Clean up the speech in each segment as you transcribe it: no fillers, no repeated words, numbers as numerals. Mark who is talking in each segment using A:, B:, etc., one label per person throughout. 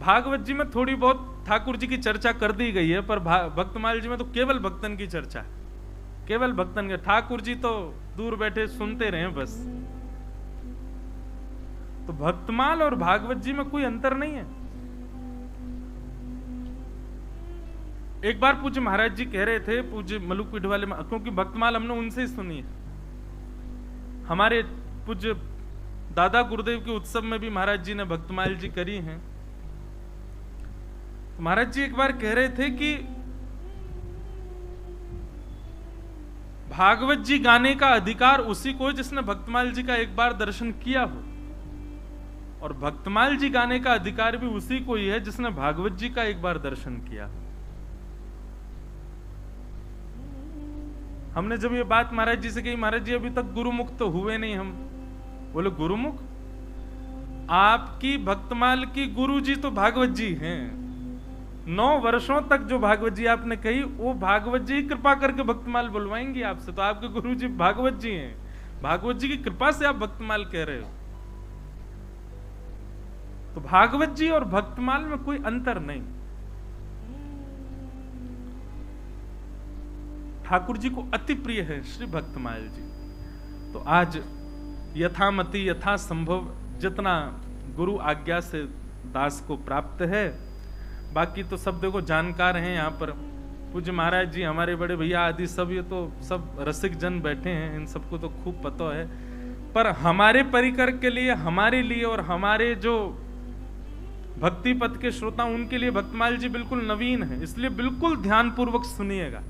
A: भागवत जी में थोड़ी बहुत ठाकुर जी की चर्चा कर दी गई है, पर भक्तमाल जी में तो केवल भक्तन की चर्चा है, केवल भक्तन के। ठाकुर जी तो दूर बैठे सुनते रहे बस। तो भक्तमाल और भागवत जी में कोई अंतर नहीं है। एक बार पूज्य महाराज जी कह रहे थे, पूज्य मलुकपीठ वाले, क्योंकि भक्तमाल हमने उनसे ही सुनी है, हमारे पूज्य दादा गुरुदेव के उत्सव में भी महाराज जी ने भक्तमाल जी करी हैं। तो महाराज जी एक बार कह रहे थे कि भागवत जी गाने का अधिकार उसी को है जिसने भक्तमाल जी का एक बार दर्शन किया हो, और भक्तमाल जी गाने का अधिकार भी उसी को ही है जिसने भागवत जी का एक बार दर्शन किया। हमने जब ये बात महाराज जी से कही, महाराज जी अभी तक गुरुमुख तो हुए नहीं हम। बोले गुरुमुख? आपकी भक्तमाल की गुरु जी तो भागवत जी हैं। 9 वर्षों तक जो भागवत जी आपने कही, वो भागवत जी कृपा करके भक्तमाल बुलवाएंगी आपसे, तो आपके गुरु जी भागवत जी हैं। भागवत जी की कृपा से आप भक्तमाल कह रहे हो। तो भागवत जी और भक्तमाल में कोई अंतर नहीं। ठाकुर जी को अति प्रिय है श्री भक्तमाल जी। तो आज यथामति यथा संभव जितना गुरु आज्ञा से दास को प्राप्त है, बाकी तो सब देखो जानकार हैं यहाँ पर, पूज्य महाराज जी, हमारे बड़े भैया आदि सब, ये तो सब रसिक जन बैठे हैं, इन सबको तो खूब पता है। पर हमारे परिकर के लिए, हमारे लिए और हमारे जो भक्ति पथ के श्रोता, उनके लिए भक्तमाल जी बिल्कुल नवीन है, इसलिए बिल्कुल ध्यान पूर्वक सुनिएगा।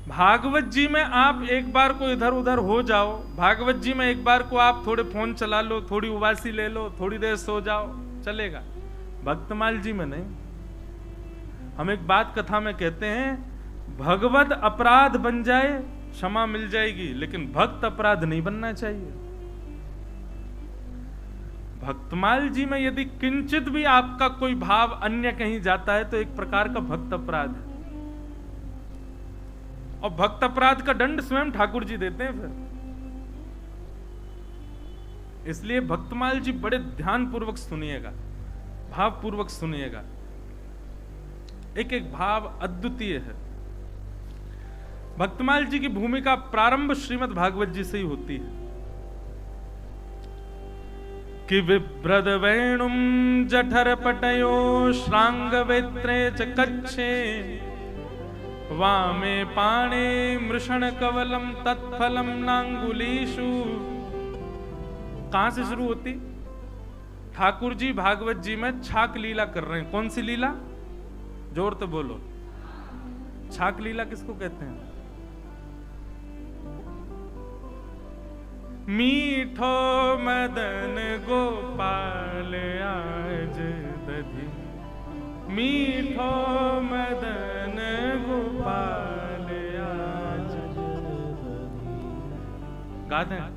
A: भागवत जी में आप एक बार को इधर उधर हो जाओ, भागवत जी में एक बार को आप थोड़े फोन चला लो, थोड़ी उबासी ले लो, थोड़ी देर सो जाओ, चलेगा। भक्तमाल जी में नहीं। हम एक बात कथा में कहते हैं, भगवत अपराध बन जाए क्षमा मिल जाएगी, लेकिन भक्त अपराध नहीं बनना चाहिए। भक्तमाल जी में यदि किंचित भी आपका कोई भाव अन्य कहीं जाता है तो एक प्रकार का भक्त अपराध है, और भक्त अपराध का दंड स्वयं ठाकुर जी देते हैं फिर। इसलिए भक्तमाल जी बड़े ध्यान पूर्वक सुनिएगा, भाव पूर्वक सुनिएगा। एक एक भाव अद्वितीय है। भक्तमाल जी की भूमिका प्रारंभ श्रीमद् भागवत जी से ही होती है कि विभ्रद वेणुम जठर पटयो श्रांग वेत्रे च कच्छे वामे पाणे मृषण कवलम तत्फलम नांगुलीषु। कहां से शुरू होती? ठाकुर जी भागवत जी में छाक लीला कर रहे हैं। कौन सी लीला? जोर तो बोलो। छाक लीला किसको कहते हैं? मीठो मदन गोपाल आज दधि, मीठो मदन गोपाल आज गाते हैं,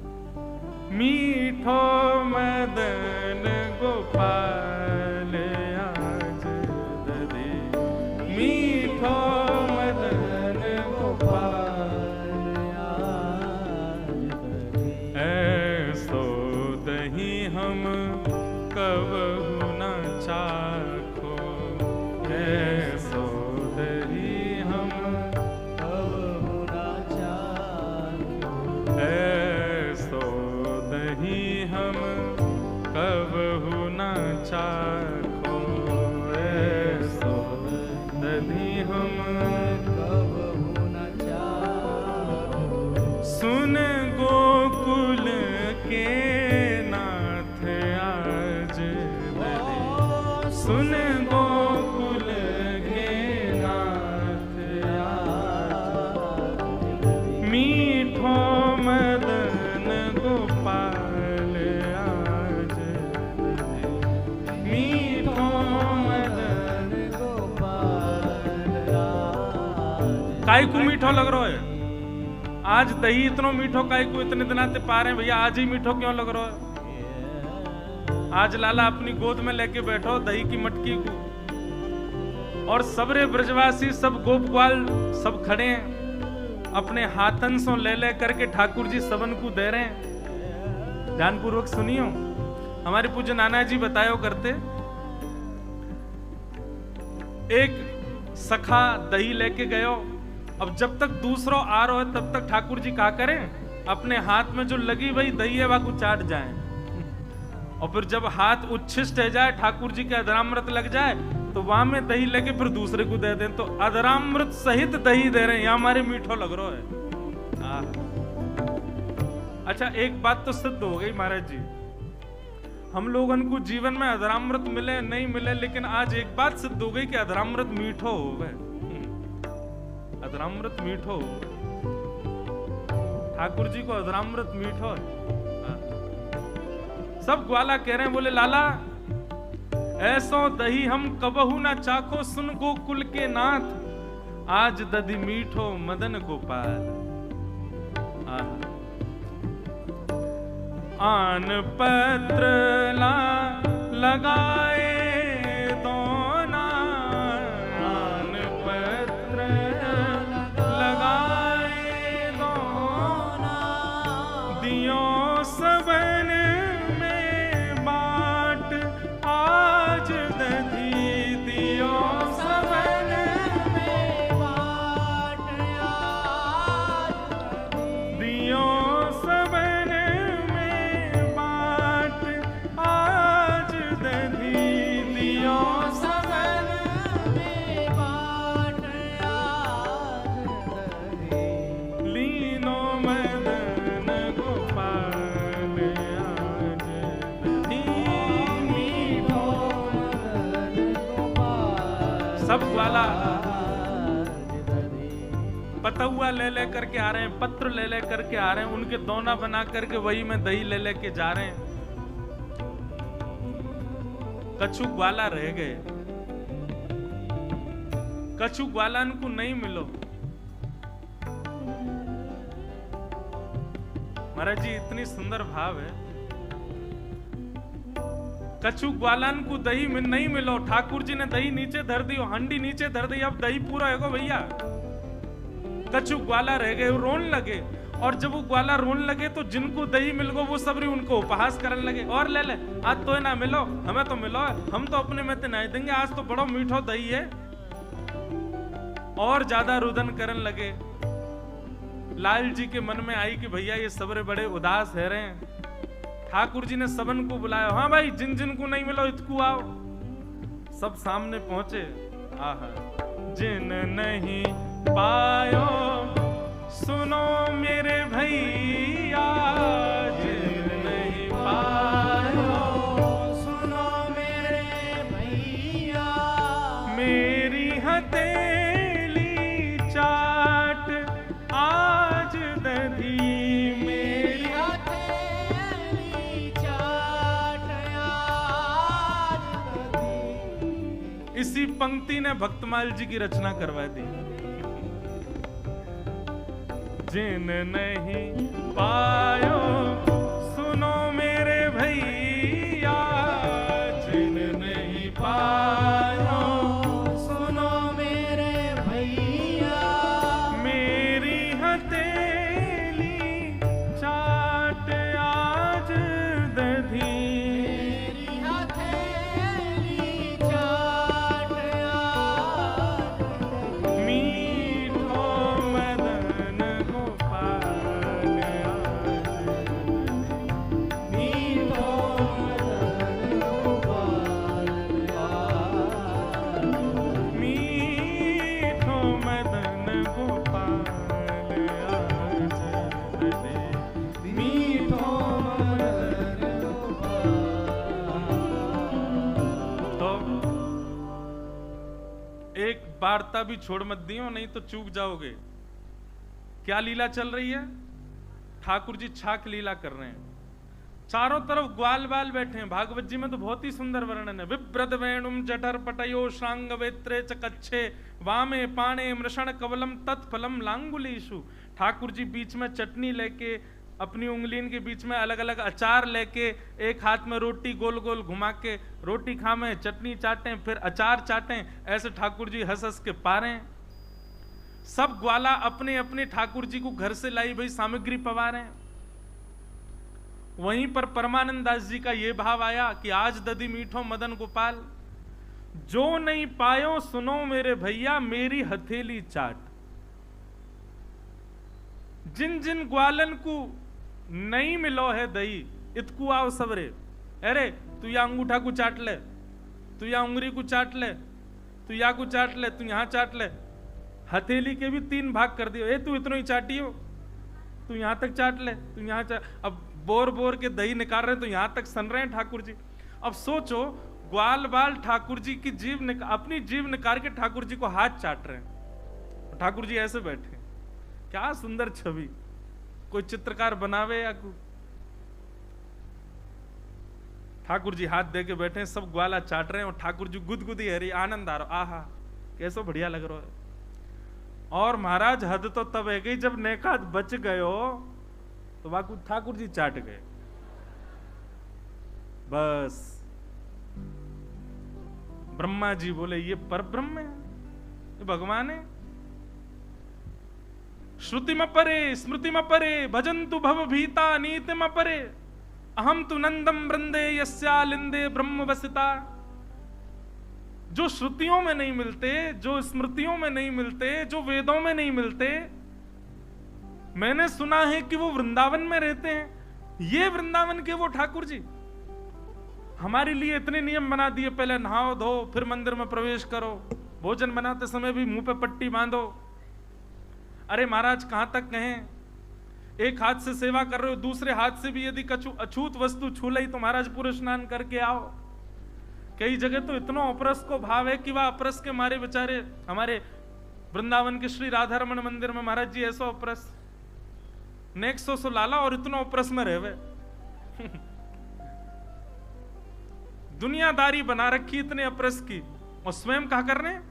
A: मीठो मदन गोपाल आज दधि, मीठो मदन गोपाल आज दधि। ऐसो दही हम कबहु न चाखो, ऐसो दही हम कबहु न चाखो, ऐसो दही हम कबहु न चाखो, ऐसो दही हम कबहु न चाखो। सुन गोकुल के नाथ आज दधि, सुन गोकुल के नाथ आज दधि, मीठो मदन गोपाल आज दधि, मीठो मदन गोपाल आज। काय को मीठो लग रहा है आज दही? इतनो मीठो काय को इतने दिनाते पा रहे हैं भैया, आज ही मीठो क्यों लग रहा है? आज लाला अपनी गोद में लेके बैठो दही की मटकी को, और सबरे ब्रजवासी सब गोप ग्वाल सब खड़े हैं, अपने हाथन से ले ले करके ठाकुर जी सबन को दे रहे हैं। ध्यान पूर्वक सुनियो। हमारे पूज्य नाना जी बतायो करते, एक सखा दही लेके गयो। अब जब तक दूसरो आ रहा है तब तक ठाकुर जी क्या करें, अपने हाथ में जो लगी वही दही है वह को चाट जाए, और फिर जब हाथ उच्छिष्ट हो जाए, ठाकुर जी के अधरामृत लग जाए, तो वहां में दही लेके फिर दूसरे को दे दें। तो अधरामृत सहित दही दे रहे हैं, यहां हमारे मीठो लग रहा है। अच्छा, एक बात तो सिद्ध हो गई महाराज जी, हम लोगन को जीवन में अधरामृत मिले नहीं मिले, लेकिन आज एक बात सिद्ध हो गई कि अधरामृत मीठो हो गए। अधरामृत मीठो हो, ठाकुर जी को अधरामृत मीठो है। सब ग्वाला कह रहे हैं, बोले लाला ऐसो दही हम कबहू ना चाखो, सुन गोकुल के नाथ, आज दधी मीठो मदन गोपाल। आन पत्र ला लगाए दोना, आन पत्र लगाए दोना, दियो सबन में बाट आज दधी, दियो सबन में बाट आज दधी, दियो सबन में बाट आज दधी, दियो सबन में बाट आज दधी, लीनो मदन गोपाल आज दधी, मीठो मदन गोपाल। सब ग्वाला पतुआ ले ले करके आ रहे हैं, पत्र ले ले करके आ रहे हैं, उनके दोना बना करके वही में दही ले ले के जा रहे हैं। कछु ग्वाला रह गए, कछु ग्वालन को नहीं मिलो। महाराज जी इतनी सुंदर भाव है, कछु ग्वालन को दही में नहीं मिलो। ठाकुर जी ने दही नीचे धर दी, हंडी नीचे धर दी, अब दही पूरा होगा भैया। कछु ग्वाला रह गए, रोन लगे, और जब वो ग्वाला रोन लगे तो जिनको दही मिल गो वो सबरी उनको उपहास करने लगे, और ले ले आज तो ना मिलो, हमें तो मिलो, हम तो अपने में तो नहीं देंगे, आज तो बड़ो मीठो दही है। और ज्यादा रुदन करने लगे। लाल जी के मन में आई कि भैया ये सबरे बड़े उदास है रहे हैं। ठाकुर जी ने सबन को बुलाया, हाँ भाई जिन जिन को नहीं मिलो इतको आओ। सब सामने पहुंचे। आहा, जिन नहीं पायो सुनो मेरे भैया, जिन नहीं पायो सुनो मेरे भैया, मेरी हथेली चाट आज दधी, मेरी हथेली चाट आज दधी। इसी पंक्ति ने भक्तमाल जी की रचना करवा दी। जिन नहीं पायो सुनो मेरे भैया, जिन नहीं पायो सुनो मेरे भैया, मेरी हथेली चाट आज दधी, मेरी हथेली चाट आज दधी, मीठो मदन वार्ता भी छोड़ मत दियो, नहीं तो चूक जाओगे। क्या लीला चल रही है? ठाकुर जी छाक लीला कर रहे हैं। चारों तरफ ग्वाल बाल बैठे हैं। भागवत जी में तो बहुत ही सुंदर वर्णन है। विप्रद वेणुम जठर पटयो श्रांग वेत्रे चकच्छे वामे पाणे मृषण कवलम तत्फलम लांगुलीशु। ठाकुर जी बीच में चटनी लेके, अपनी उंगलियों के बीच में अलग अलग अचार लेके, एक हाथ में रोटी गोल गोल घुमा के रोटी खामें, चटनी चाटें, फिर अचार चाटें, ऐसे ठाकुर जी हंस हंस के पारें। सब ग्वाला अपने अपने ठाकुर जी को घर से लाई भाई सामग्री पवा रहे हैं। वहीं पर परमानंद दास जी का ये भाव आया कि आज दधि मीठो मदन गोपाल, जो नहीं पायो सुनो मेरे भैया मेरी हथेली चाट। जिन जिन ग्वालन को नहीं मिलो है दही, इतकू आओ सबरे, अरे तू या अंगूठा को चाट ले, तू या उंगली को चाट ले, तू या को चाट ले, तू यहां चाट ले। हथेली के भी 3 भाग कर दियो, ए तू इतना ही चाटियो, तू यहां तक चाट ले, तू यहां चाट। अब बोर बोर के दही निकाल रहे तो यहां तक सन रहे हैं ठाकुर जी। अब सोचो ग्वाल बाल ठाकुर जी की जीभ अपनी जीभ निकाल के ठाकुर जी को हाथ चाट रहे हैं, ठाकुर जी ऐसे बैठे। क्या सुंदर छवि, कोई चित्रकार बनावे या कोई। ठाकुर जी हाथ दे के बैठे, सब ग्वाला चाट रहे हैं और ठाकुर जी गुदगुदी हरी, आनंद आ रहा, आहा कैसो बढ़िया लग रहा है। और महाराज हद तो तब है गई जब नेकात बच गयो तो वाकू ठाकुर जी चाट गए। बस ब्रह्मा जी बोले ये पर ब्रह्म है, ये भगवान है। श्रुति म परे स्मृति म परे भजन्तु भव भीता नीति म परे, अहम तु नंदम वृंदे यस्या लिंदे ब्रह्म वसिता। जो श्रुतियों में नहीं मिलते, जो स्मृतियों में नहीं मिलते, जो वेदों में नहीं मिलते, मैंने सुना है कि वो वृंदावन में रहते हैं। ये वृंदावन के वो ठाकुर जी हमारे लिए इतने नियम बना दिए, पहले नहाओ धो फिर मंदिर में प्रवेश करो, भोजन बनाते समय भी मुंह पे पट्टी बांधो। अरे महाराज कहां तक कहें, एक हाथ से सेवा कर रहे हो, दूसरे हाथ से भी यदि अछूत वस्तु छू ली तो महाराज पूरे स्नान करके आओ। कई जगह तो इतना अपरस को भाव है कि वह अपरस के मारे बेचारे, हमारे वृंदावन के श्री राधा रमन मंदिर में महाराज जी ऐसा अपरस नेक सो लाला और इतना अपरस में रहे। दुनियादारी बना रखी इतने अपरस की, और स्वयं क्या कर रहे हैं,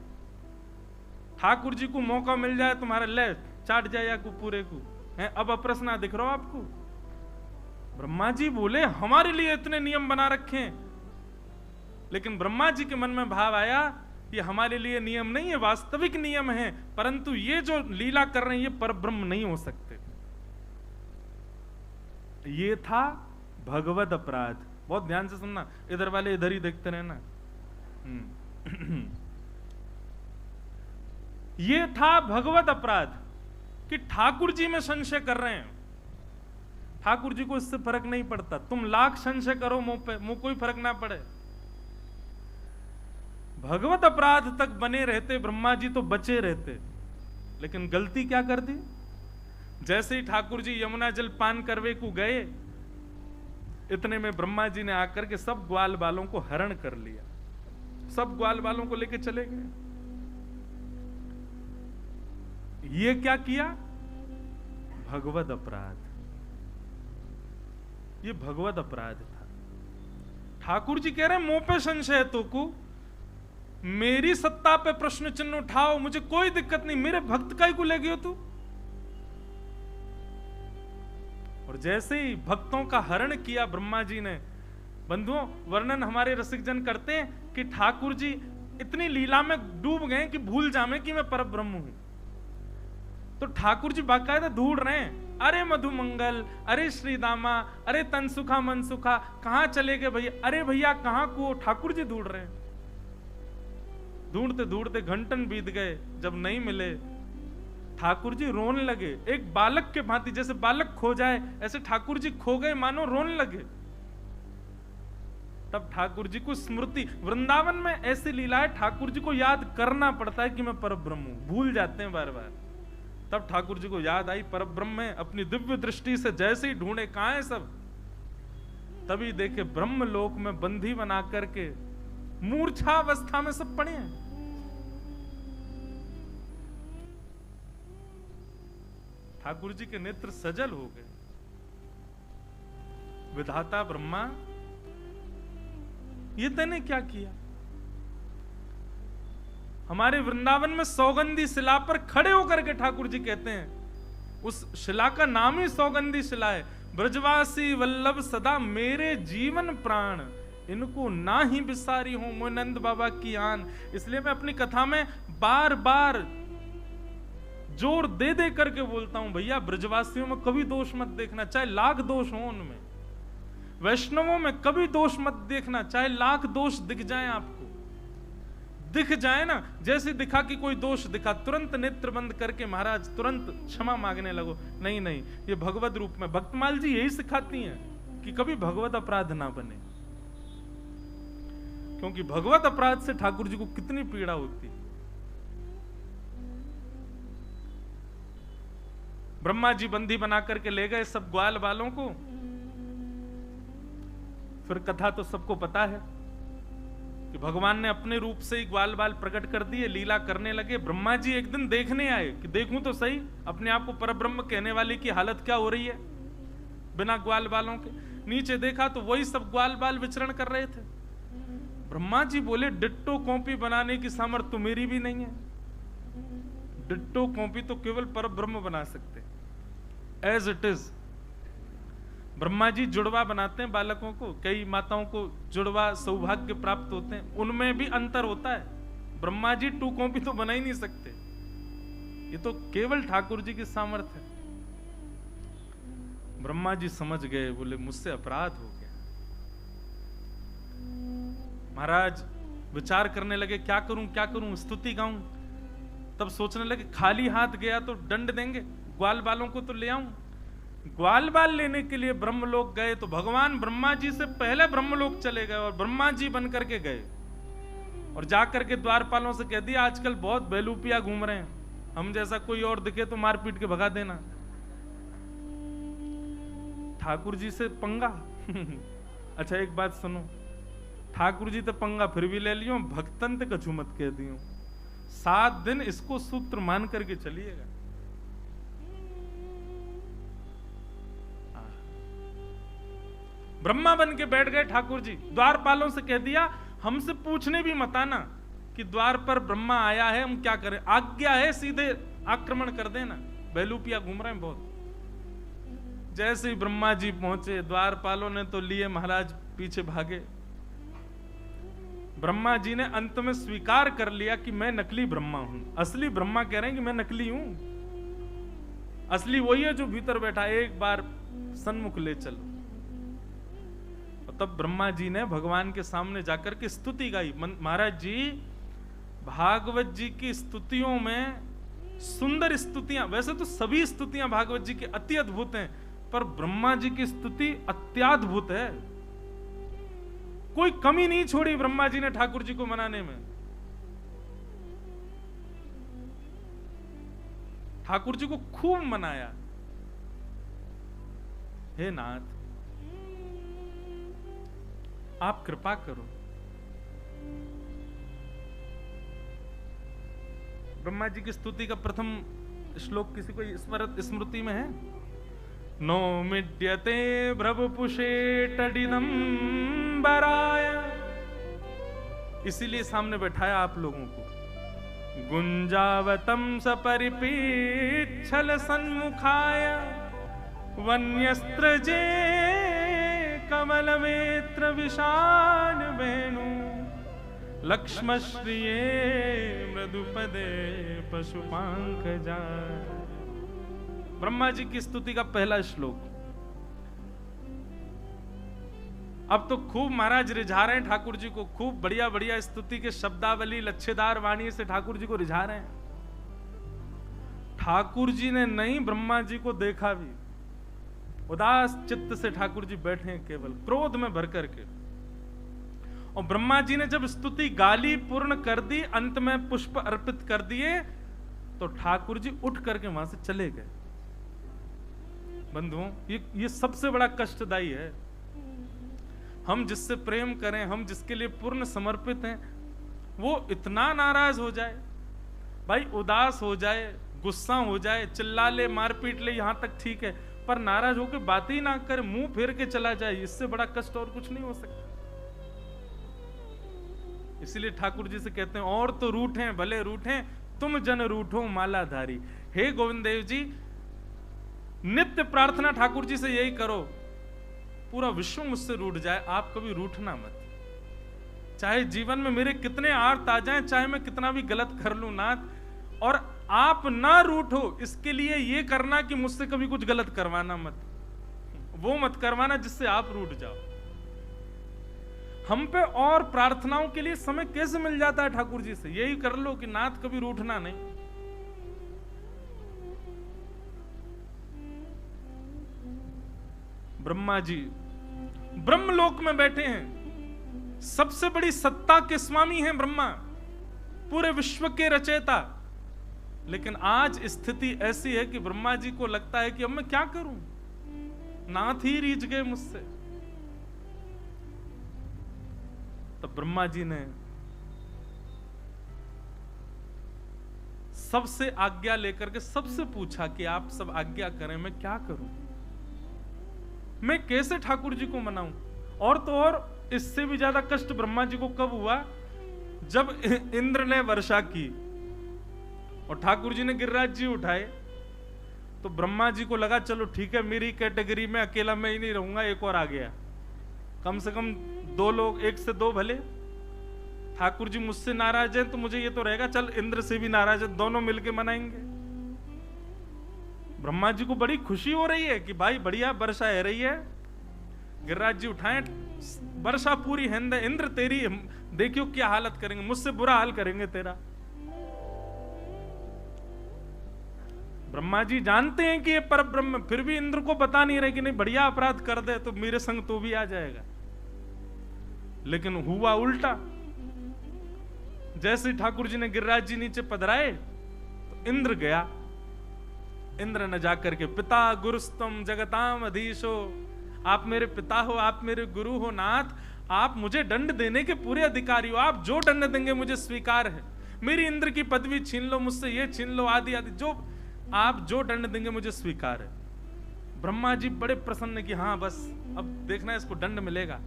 A: ठाकुर जी को मौका मिल जाए तुम्हारे ले चाट जाए या को पूरे को है। अब अपरस ना दिख रहा आपको। ब्रह्मा जी बोले हमारे लिए इतने नियम बना रखे हैं, लेकिन ब्रह्मा जी के मन में भाव आया ये हमारे लिए नियम नहीं है, वास्तविक नियम है, परंतु ये जो लीला कर रहे हैं ये परब्रह्म नहीं हो सकते। ये था भगवद अपराध। बहुत ध्यान से सुनना, इधर वाले इधर ही देखते रहना। ये था भगवद अपराध कि ठाकुर जी में संशय कर रहे हैं। ठाकुर जी को इससे फर्क नहीं पड़ता, तुम लाख संशय करो मुंह पे, मुंह कोई फर्क ना पड़े। भगवत अपराध तक बने रहते ब्रह्मा जी तो बचे रहते, लेकिन गलती क्या कर दी। जैसे ही ठाकुर जी यमुना जल पान करवे को गए, इतने में ब्रह्मा जी ने आकर के सब ग्वाल बालों को हरण कर लिया, सब ग्वाल बालों को लेके चले गए। ये क्या किया, भगवद अपराध। ये भगवद अपराध था। ठाकुर जी कह रहे हैं मुंह पे संशय तो को, मेरी सत्ता पे प्रश्न चिन्ह उठाओ, मुझे कोई दिक्कत नहीं, मेरे भक्त का ही को ले गयो तू। और जैसे ही भक्तों का हरण किया ब्रह्मा जी ने, बंधुओं वर्णन हमारे रसिक जन करते हैं कि ठाकुर जी इतनी लीला में डूब गए कि भूल जामे कि मैं परब्रह्म हूं। तो ठाकुर जी बाकायदा ढूंढ रहे हैं, अरे मधुमंगल, अरे श्रीदामा, अरे तनसुखा मनसुखा, कहां चले गए भैया, अरे भैया कहां को। ठाकुर जी ढूंढ रहे हैं। ढूंढते ढूंढते घंटन बीत गए, जब नहीं मिले ठाकुर जी रोने लगे, एक बालक के भांति, जैसे बालक खो जाए ऐसे ठाकुर जी खो गए, मानो रोने लगे। तब ठाकुर जी को स्मृति, वृंदावन में ऐसी लीला है, ठाकुर जी को याद करना पड़ता है कि मैं परब्रह्म हूं, भूल जाते हैं बार बार। तब ठाकुर जी को याद आई परब्रह्म है, अपनी दिव्य दृष्टि से जैसे ही ढूंढे कहां है सब, तभी देखे ब्रह्म लोक में बंधी बना करके मूर्छावस्था में सब पड़े हैं। ठाकुर जी के नेत्र सजल हो गए। विधाता ब्रह्मा, ये तूने क्या किया। हमारे वृंदावन में सौगंधी शिला पर खड़े होकर के ठाकुर जी कहते हैं, उस शिला का नाम ही सौगंधी शिला है, ब्रजवासी वल्लभ सदा मेरे जीवन प्राण, इनको ना ही बिसारी हूं मोह नंद बाबा की आन। इसलिए मैं अपनी कथा में बार बार जोर दे दे करके बोलता हूं, भैया ब्रजवासियों में कभी दोष मत देखना, चाहे लाख दोष हो उनमें, वैष्णवों में कभी दोष मत देखना, चाहे लाख दोष दिख जाएं आपको, दिख जाए ना, जैसे दिखा कि कोई दोष दिखा, तुरंत नेत्र बंद करके महाराज तुरंत क्षमा मांगने लगो। नहीं नहीं, ये भगवत रूप में भक्तमाल जी यही सिखाती हैं कि कभी भगवत अपराध ना बने, क्योंकि भगवत अपराध से ठाकुर जी को कितनी पीड़ा होती है। ब्रह्मा जी बंदी बना करके ले गए सब ग्वाल बालों को, फिर कथा तो सबको पता है कि भगवान ने अपने रूप से ही ग्वाल बाल प्रकट कर दिए, लीला करने लगे। ब्रह्मा जी एक दिन देखने आए कि देखूं तो सही अपने आप को परब्रह्म कहने वाले की हालत क्या हो रही है बिना ग्वाल बालों के। नीचे देखा तो वही सब ग्वाल बाल विचरण कर रहे थे। ब्रह्मा जी बोले डिट्टो कॉपी बनाने की सामर्थ्य तो मेरी भी नहीं है, डिट्टो कॉपी तो केवल परब्रह्म बना सकते as it is. Brahma ji जुड़वा बनाते हैं बालकों को, कई माताओं को जुड़वा सौभाग्य प्राप्त होते हैं, उनमें भी अंतर होता है। ब्रह्मा जी 2 कॉपी तो बना ही नहीं सकते, ये तो केवल ठाकुर जी की सामर्थ्य है। ब्रह्मा जी समझ गए, बोले मुझसे अपराध हो गया। महाराज विचार करने लगे क्या करूं, स्तुति गाऊं। तब सोचने लगे खाली हाथ गया तो दंड देंगे, ग्वाल बालों को तो ले आऊं। ग्वाल बाल लेने के लिए ब्रह्मलोक गए तो भगवान ब्रह्मा जी से पहले ब्रह्मलोक चले गए और ब्रह्मा जी बन करके गए और जाकर के द्वारपालों से कह दिया आजकल बहुत बेलूपिया घूम रहे हैं, हम जैसा कोई और दिखे तो मार पीट के भगा देना। ठाकुर जी से पंगा अच्छा एक बात सुनो, ठाकुर जी तो पंगा फिर भी ले लियो, भक्तन ते कछु मत कह दियो। 7 दिन इसको सूत्र मान करके चलिएगा। ब्रह्मा बन के बैठ गए ठाकुर जी, द्वारपालों से कह दिया हमसे पूछने भी मत आना कि द्वार पर ब्रह्मा आया है, हम क्या करें, आज्ञा है सीधे आक्रमण कर देना, बेलूपिया घूम रहे हैं बहुत। जैसे ही ब्रह्मा जी पहुंचे द्वारपालों ने तो लिए महाराज पीछे भागे। ब्रह्मा जी ने अंत में स्वीकार कर लिया कि मैं नकली ब्रह्मा हूं, असली ब्रह्मा कह रहे हैं कि मैं नकली हूं, असली वही है जो भीतर बैठा, एक बार सन्मुख ले चलो। तब ब्रह्मा जी ने भगवान के सामने जाकर के स्तुति गाई। महाराज जी भागवत जी की स्तुतियों में सुंदर स्तुतियां, वैसे तो सभी स्तुतियां भागवत जी की अति अद्भुत हैं, पर ब्रह्मा जी की स्तुति अत्याद्भुत है। कोई कमी नहीं छोड़ी ब्रह्मा जी ने ठाकुर जी को मनाने में। ठाकुर जी को खूब मनाया। हे नाथ आप कृपा करो। ब्रह्मा जी की स्तुति का प्रथम श्लोक किसी को स्मृति में है? नो मिड्यते भ्रवपुषे टडिदम बराय, इसीलिए सामने बैठाया आप लोगों को। गुंजावतम सपरिपीच्छल सन्मुखाय वन्यस्त्रजे कमलवेत्र विशाल वेणु लक्ष्मश्रिये मृदुपदे पशुपांकजाय। ब्रह्मा जी की स्तुति का पहला श्लोक। अब तो खूब महाराज रिझा रहे हैं ठाकुर जी को, खूब बढ़िया बढ़िया स्तुति के शब्दावली लच्छेदार वाणी से ठाकुर जी को रिझा रहे हैं। ठाकुर जी ने नहीं ब्रह्मा जी को देखा भी, उदास चित्त से ठाकुर जी बैठे हैं केवल क्रोध में भर करके। और ब्रह्मा जी ने जब स्तुति गाली पूर्ण कर दी, अंत में पुष्प अर्पित कर दिए, तो ठाकुर जी उठ करके वहां से चले गए। बंधुओं ये सबसे बड़ा कष्टदायी है। हम जिससे प्रेम करें, हम जिसके लिए पूर्ण समर्पित हैं, वो इतना नाराज हो जाए, भाई उदास हो जाए, गुस्सा हो जाए, चिल्ला ले, मारपीट ले, यहां तक ठीक है, पर नाराज होकर बात ही ना करे, मुंह फेर के चला जाए, इससे बड़ा कष्ट और कुछ नहीं हो सकता। इसलिए ठाकुर जी से कहते हैं और तो रूठें भले रूठें, तुम जन रूठो मालाधारी। हे गोविंद देव जी, नित्य प्रार्थना ठाकुर जी से यही करो, पूरा विश्व मुझसे रूठ जाए, आप कभी रूठना मत। चाहे जीवन में मेरे कितने आर्त आ जाएं, चाहे मैं कितना भी गलत कर लूं नाथ, और आप ना रूठो, इसके लिए ये करना कि मुझसे कभी कुछ गलत करवाना मत, वो मत करवाना जिससे आप रूठ जाओ। हम पे और प्रार्थनाओं के लिए समय कैसे मिल जाता है ठाकुर जी से? यही कर लो कि नाथ कभी रूठना नहीं। ब्रह्मा जी ब्रह्मलोक में बैठे हैं, सबसे बड़ी सत्ता के स्वामी हैं ब्रह्मा, पूरे विश्व के रचयिता। लेकिन आज स्थिति ऐसी है कि ब्रह्मा जी को लगता है कि अब मैं क्या करूं, नाथ ही रीझ गए मुझसे। तब ब्रह्मा जी ने सबसे आज्ञा लेकर के सबसे पूछा कि आप सब आज्ञा करें, मैं क्या करूं, मैं कैसे ठाकुर जी को मनाऊं? और तो और इससे भी ज्यादा कष्ट ब्रह्मा जी को कब हुआ, जब इंद्र ने वर्षा की और ठाकुर जी ने गिरिराज जी उठाए। तो ब्रह्मा जी को लगा चलो ठीक है, मेरी कैटेगरी में अकेला मैं ही नहीं रहूंगा, एक और आ गया, कम से कम 2 लोग, 1 से 2 भले। ठाकुर जी मुझसे नाराज हैं तो मुझे ये तो रहेगा, चल इंद्र से भी नाराज है, दोनों मिलके मनाएंगे। ब्रह्मा जी को बड़ी खुशी हो रही है कि भाई बढ़िया वर्षा है रही है, गिरिराज जी उठाएं, वर्षा पूरी है, इंद्र तेरी देखियो क्या हालत करेंगे, मुझसे बुरा हाल करेंगे तेरा। ब्रह्मा जी जानते हैं कि ये परब्रह्म, फिर भी इंद्र को बता नहीं रहे कि नहीं बढ़िया अपराध कर दे तो मेरे संग तो भी आ जाएगा। लेकिन हुआ उल्टा, जैसे ठाकुर जी ने गिरिराज जी नीचे पधराए तो इंद्र गया। इंद्र ने जाकर के पिता गुरुस्तम जगताम अधीशो, आप मेरे पिता हो, आप मेरे गुरु हो नाथ, आप मुझे दंड देने के पूरे अधिकारी हो, आप जो दंड देंगे मुझे स्वीकार है। मेरी इंद्र की पदवी छीन लो, मुझसे ये छीन लो, आदि आदि, जो आप जो दंड देंगे मुझे स्वीकार है। ब्रह्मा जी बड़े प्रसन्न कि हाँ बस अब देखना इसको दंड मिलेगा।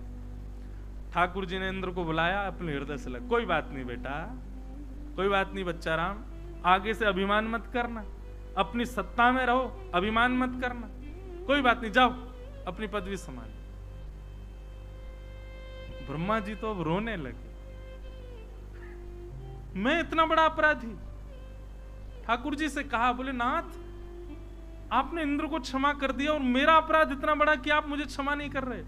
A: ठाकुर जी ने इंद्र को बुलाया, अपने हृदय से लगा, कोई बात नहीं बेटा, कोई बात नहीं बच्चा राम, आगे से अभिमान मत करना, अपनी सत्ता में रहो, अभिमान मत करना, कोई बात नहीं, जाओ अपनी पदवी संभालो। ब्रह्मा जी तो अब रोने लगे, मैं इतना बड़ा अपराधी। ठाकुर जी से कहा, बोले नाथ आपने इंद्र को क्षमा कर दिया और मेरा अपराध इतना बड़ा कि आप मुझे क्षमा नहीं कर रहे।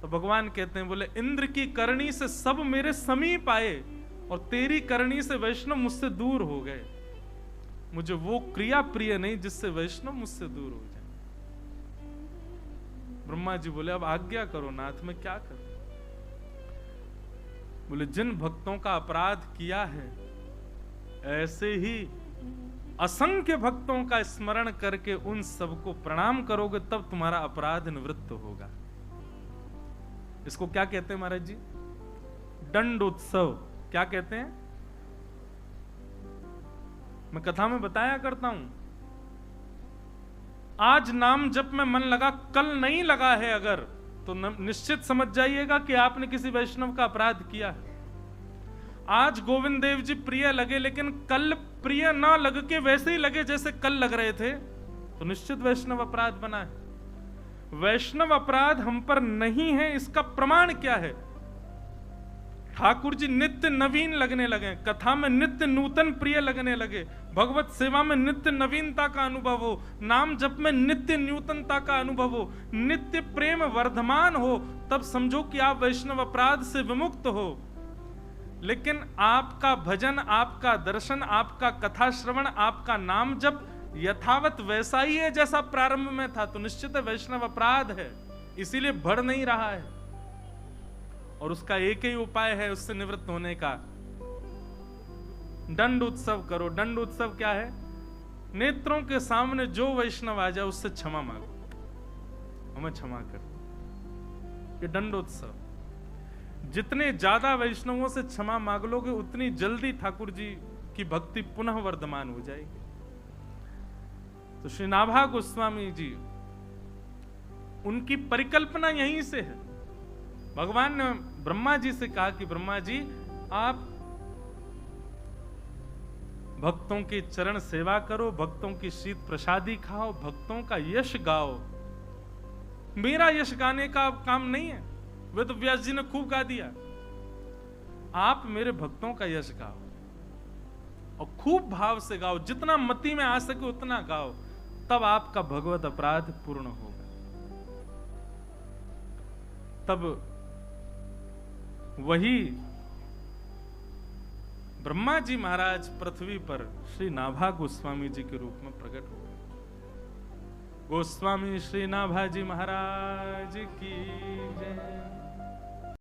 A: तो भगवान कहते हैं, बोले इंद्र की करनी से सब मेरे समीप आए और तेरी करनी से वैष्णव मुझसे दूर हो गए। मुझे वो क्रिया प्रिय नहीं जिससे वैष्णव मुझसे दूर हो जाए। ब्रह्मा जी बोले अब आज्ञा करो नाथ, मैं क्या करूं? बोले जिन भक्तों का अपराध किया है ऐसे ही असंख्य भक्तों का स्मरण करके उन सबको प्रणाम करोगे तब तुम्हारा अपराध निवृत्त होगा। इसको क्या कहते हैं महाराज जी? दंड उत्सव। क्या कहते हैं? मैं कथा में बताया करता हूं, आज नाम जप में मन लगा, कल नहीं लगा है अगर, तो निश्चित समझ जाइएगा कि आपने किसी वैष्णव का अपराध किया है। आज गोविंद देव जी प्रिय लगे लेकिन कल प्रिय ना लग के वैसे ही लगे जैसे कल लग रहे थे, तो निश्चित वैष्णव अपराध बना है। वैष्णव अपराध हम पर नहीं है, इसका प्रमाण क्या है? ठाकुर जी नित्य नवीन लगने लगे, कथा में नित्य नूतन प्रिय लगने लगे, भगवत सेवा में नित्य नवीनता का अनुभव हो, नाम जप में नित्य नूतनता का अनुभव हो, नित्य प्रेम वर्धमान हो, तब समझो कि आप वैष्णव अपराध से विमुक्त हो। लेकिन आपका भजन, आपका दर्शन, आपका कथा श्रवण, आपका नाम जप यथावत वैसा ही है जैसा प्रारंभ में था, तो निश्चित है वैष्णव अपराध है, इसीलिए बढ़ नहीं रहा है। और उसका एक ही उपाय है उससे निवृत्त होने का, दंड उत्सव करो। दंड उत्सव क्या है? नेत्रों के सामने जो वैष्णव आ जाए उससे क्षमा मांगो, हमें क्षमा कर। ये दंड उत्सव, जितने ज्यादा वैष्णवों से क्षमा मांग लोगे उतनी जल्दी ठाकुर जी की भक्ति पुनः वर्धमान हो जाएगी। तो श्री नाभा गोस्वामी जी, उनकी परिकल्पना यहीं से है। भगवान ने ब्रह्मा जी से कहा कि ब्रह्मा जी आप भक्तों की चरण सेवा करो, भक्तों की शीत प्रसादी खाओ, भक्तों का यश गाओ। मेरा यश गाने का काम नहीं है, वे तो व्यास जी ने खूब गा दिया। आप मेरे भक्तों का यश गाओ और खूब भाव से गाओ, जितना मति में आ सके उतना गाओ, तब आपका भगवत अपराध पूर्ण होगा। तब वही ब्रह्मा जी महाराज पृथ्वी पर श्री नाभा गोस्वामी जी के रूप में प्रकट हुए। गोस्वामी श्री नाभा जी महाराज की जय।